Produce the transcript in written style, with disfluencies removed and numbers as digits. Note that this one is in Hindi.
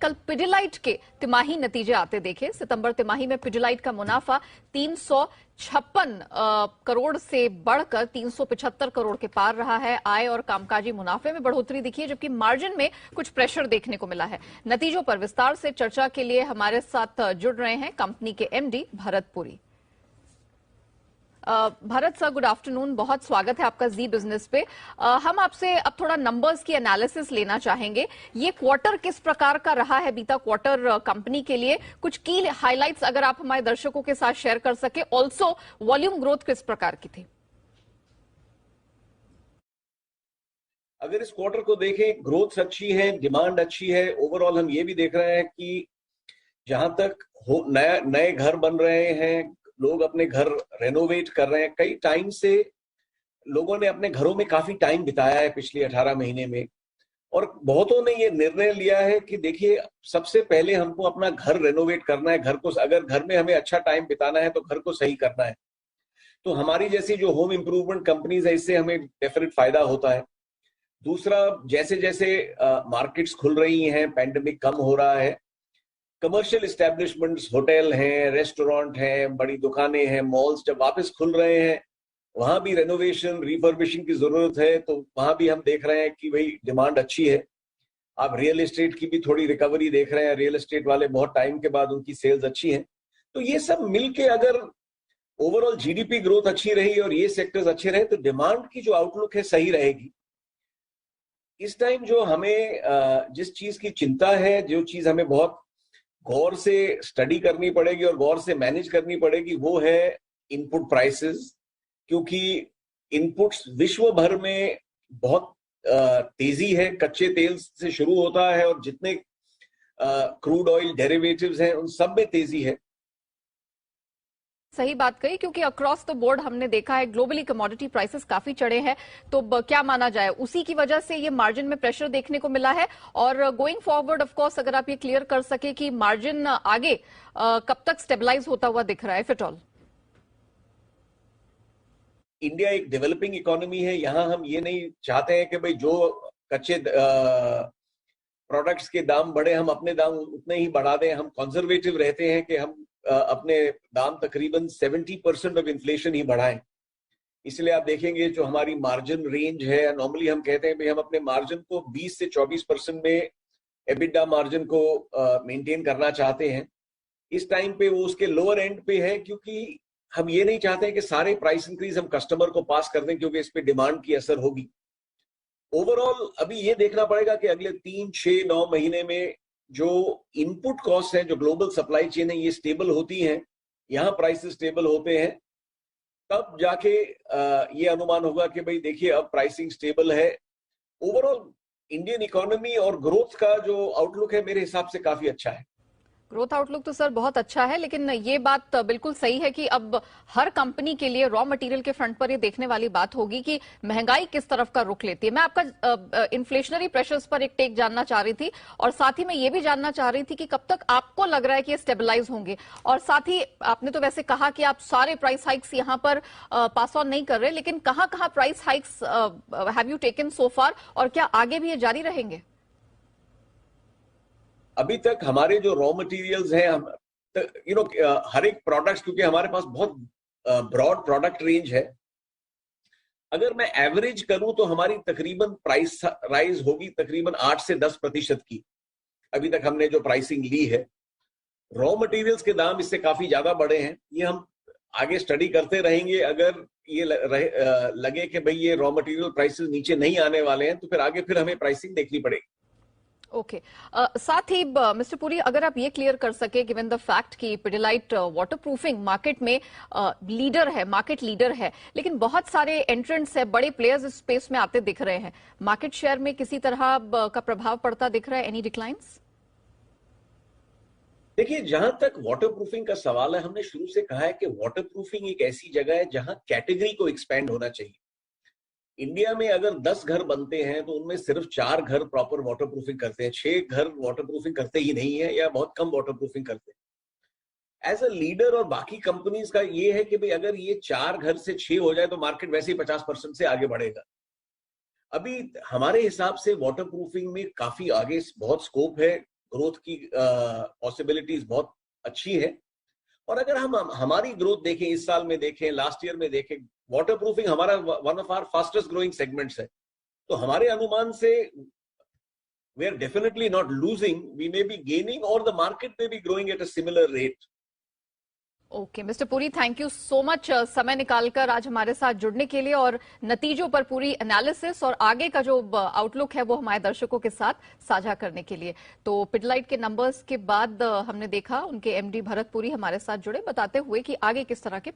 कल पिडिलाइट के तिमाही नतीजे आते देखे। सितंबर तिमाही में पिडिलाइट का मुनाफा 356 करोड़ से बढ़कर 375 करोड़ के पार रहा है। आय और कामकाजी मुनाफे में बढ़ोतरी दिखी है, जबकि मार्जिन में कुछ प्रेशर देखने को मिला है। नतीजों पर विस्तार से चर्चा के लिए हमारे साथ जुड़ रहे हैं कंपनी के MD Bharat Puri. Bharat sir, good afternoon, बहुत स्वागत है आपका जी बिजनेस पे। हम आपसे अब थोड़ा नंबर्स की एनालिसिस लेना चाहेंगे। ये क्वार्टर किस प्रकार का रहा है, बीता क्वार्टर कंपनी के लिए? कुछ की हाइलाइट्स अगर आप हमारे दर्शकों के साथ शेयर कर सके। ऑल्सो वॉल्यूम ग्रोथ किस प्रकार की थी? अगर इस क्वार्टर को देखें, ग्रोथ अच्छी है, डिमांड अच्छी है। ओवरऑल हम ये भी देख रहे हैं कि जहां तक नए घर बन रहे हैं, लोग अपने घर रेनोवेट कर रहे हैं। कई टाइम से लोगों ने अपने घरों में काफी टाइम बिताया है पिछले 18 महीने में, और बहुतों ने ये निर्णय लिया है कि देखिए, सबसे पहले हमको अपना घर रेनोवेट करना है। घर को, अगर घर में हमें अच्छा टाइम बिताना है तो घर को सही करना है। तो हमारी जैसी जो होम इंप्रूवमेंट कंपनीज है, इससे हमें डेफिनेट फायदा होता है। दूसरा, जैसे जैसे मार्केट्स खुल रही हैं, पैंडेमिक कम हो रहा है, कमर्शियल एस्टेब्लिशमेंट्स, होटल हैं, रेस्टोरेंट हैं, बड़ी दुकानें हैं, मॉल्स जब वापस खुल रहे हैं, वहां भी रेनोवेशन, रिफर्बिशिंग की जरूरत है। तो वहां भी हम देख रहे हैं कि भाई डिमांड अच्छी है। आप रियल एस्टेट की भी थोड़ी रिकवरी देख रहे हैं। रियल एस्टेट वाले बहुत टाइम के बाद उनकी सेल्स अच्छी हैं। तो ये सब मिलके अगर ओवरऑल जीडीपी ग्रोथ अच्छी रही और ये सेक्टर्स अच्छे रहे, तो डिमांड की जो आउटलुक है सही रहेगी। इस टाइम जो हमें जिस चीज की चिंता है, जो चीज हमें बहुत गौर से स्टडी करनी पड़ेगी और गौर से मैनेज करनी पड़ेगी, वो है इनपुट प्राइसेस। क्योंकि इनपुट्स विश्व भर में बहुत तेजी है। कच्चे तेल से शुरू होता है और जितने क्रूड ऑयल डेरिवेटिव्स हैं, उन सब में तेजी है। सही बात कही, क्योंकि अक्रॉस द बोर्ड हमने देखा है ग्लोबली कमोडिटी प्राइसेस काफी चढ़े हैं। तो क्या माना जाए, उसी की वजह से ये मार्जिन में प्रेशर देखने को मिला है? और गोइंग फॉरवर्ड ऑफ कोर्स अगर आप ये क्लियर कर सके कि मार्जिन आगे कब तक स्टेबलाइज होता हुआ दिख रहा है, इफ एट ऑल? इंडिया एक डेवलपिंग इकोनॉमी है। यहाँ हम ये नहीं चाहते हैं कि भाई जो कच्चे प्रोडक्ट्स के दाम बढ़े, हम अपने दाम उतने ही बढ़ा दें। हम कंजर्वेटिव रहते हैं कि हम अपने दाम तकरीबन 70% ऑफ इन्फ्लेशन ही बढ़ाएं। इसलिए आप देखेंगे जो हमारी मार्जिन रेंज है, नॉर्मली हम कहते हैं भाई हम अपने मार्जिन को 20 से 24% में एबिटा मार्जिन को मेंटेन करना चाहते हैं। इस टाइम पे वो उसके लोअर एंड पे है, क्योंकि हम ये नहीं चाहते हैं कि सारे प्राइस इंक्रीज हम कस्टमर को पास कर दें, क्योंकि इस पे डिमांड की असर होगी। ओवरऑल अभी ये देखना पड़ेगा कि अगले 3, 6, 9 महीने में जो इनपुट कॉस्ट है, जो ग्लोबल सप्लाई चेन है, ये स्टेबल होती हैं, यहाँ प्राइसेस स्टेबल होते हैं, तब जाके ये अनुमान होगा कि भाई देखिए अब प्राइसिंग स्टेबल है। ओवरऑल इंडियन इकोनॉमी और ग्रोथ का जो आउटलुक है, मेरे हिसाब से काफी अच्छा है। ग्रोथ आउटलुक तो सर बहुत अच्छा है, लेकिन ये बात बिल्कुल सही है कि अब हर कंपनी के लिए रॉ मटेरियल के फ्रंट पर ये देखने वाली बात होगी कि महंगाई किस तरफ का रुख लेती है। मैं आपका इन्फ्लेशनरी प्रेशर्स पर एक टेक जानना चाह रही थी, और साथ ही मैं ये भी जानना चाह रही थी कि कब तक आपको लग रहा है कि ये स्टेबलाइज होंगे। और साथ ही आपने तो वैसे कहा कि आप सारे प्राइस हाइक्स यहाँ पर पास ऑन नहीं कर रहे, लेकिन कहाँ कहाँ price hikes have you taken so far, और क्या आगे भी ये जारी रहेंगे? अभी तक हमारे जो रॉ मटेरियल्स हैं, हर एक प्रोडक्ट्स, क्योंकि हमारे पास बहुत ब्रॉड प्रोडक्ट रेंज है, अगर मैं एवरेज करूं तो हमारी तकरीबन प्राइस राइज होगी तकरीबन 8 से 10% की। अभी तक हमने जो प्राइसिंग ली है, रॉ मटेरियल्स के दाम इससे काफी ज्यादा बढ़े हैं। ये हम आगे स्टडी करते रहेंगे। अगर ये लगे कि भाई ये रॉ मटेरियल प्राइसेस नीचे नहीं आने वाले हैं, तो फिर आगे हमें प्राइसिंग देखनी पड़ेगी। ओके साथ ही मिस्टर पुरी, अगर आप ये क्लियर कर सके, गिवन द फैक्ट कि पिडिलाइट वाटरप्रूफिंग मार्केट में लीडर है, मार्केट लीडर है, लेकिन बहुत सारे एंट्रेंट्स है, बड़े प्लेयर्स इस स्पेस में आते दिख रहे हैं, मार्केट शेयर में किसी तरह का प्रभाव पड़ता दिख रहा है? Any declines? देखिए, जहां तक वाटरप्रूफिंग का सवाल है, हमने शुरू से कहा है कि वाटरप्रूफिंग एक ऐसी जगह है जहां कैटेगरी को एक्सपैंड होना चाहिए। इंडिया में अगर 10 घर बनते हैं तो उनमें सिर्फ 4 घर प्रॉपर वाटरप्रूफिंग करते हैं, 6 घर वाटरप्रूफिंग करते ही नहीं है, या बहुत कम वाटरप्रूफिंग करते हैं। एज अ लीडर और बाकी कंपनीज का ये है कि भाई अगर ये 4 घर से 6 हो जाए तो मार्केट वैसे ही 50% से आगे बढ़ेगा। अभी हमारे हिसाब से वाटरप्रूफिंग में काफी आगे बहुत स्कोप है। ग्रोथ की पॉसिबिलिटीज बहुत अच्छी है। और अगर हम हमारी ग्रोथ देखें, इस साल में देखें, लास्ट ईयर में देखें, वाटर प्रूफिंग हमारा one of our fastest growing segments है। तो हमारे अनुमान से we are definitely not losing, we may be gaining or the market may be growing at a similar rate. Okay mister Puri, thank you so much समय निकालकर आज हमारे साथ जुड़ने के लिए और नतीजों पर पूरी एनालिसिस और आगे का जो आउटलुक है वो हमारे दर्शकों के साथ साझा करने के लिए। तो पिडलाइट के नंबर्स के बाद हमने देखा उनके एमडी भरत पुरी हमारे साथ जुड़े, बताते हुए कि आगे किस तरह के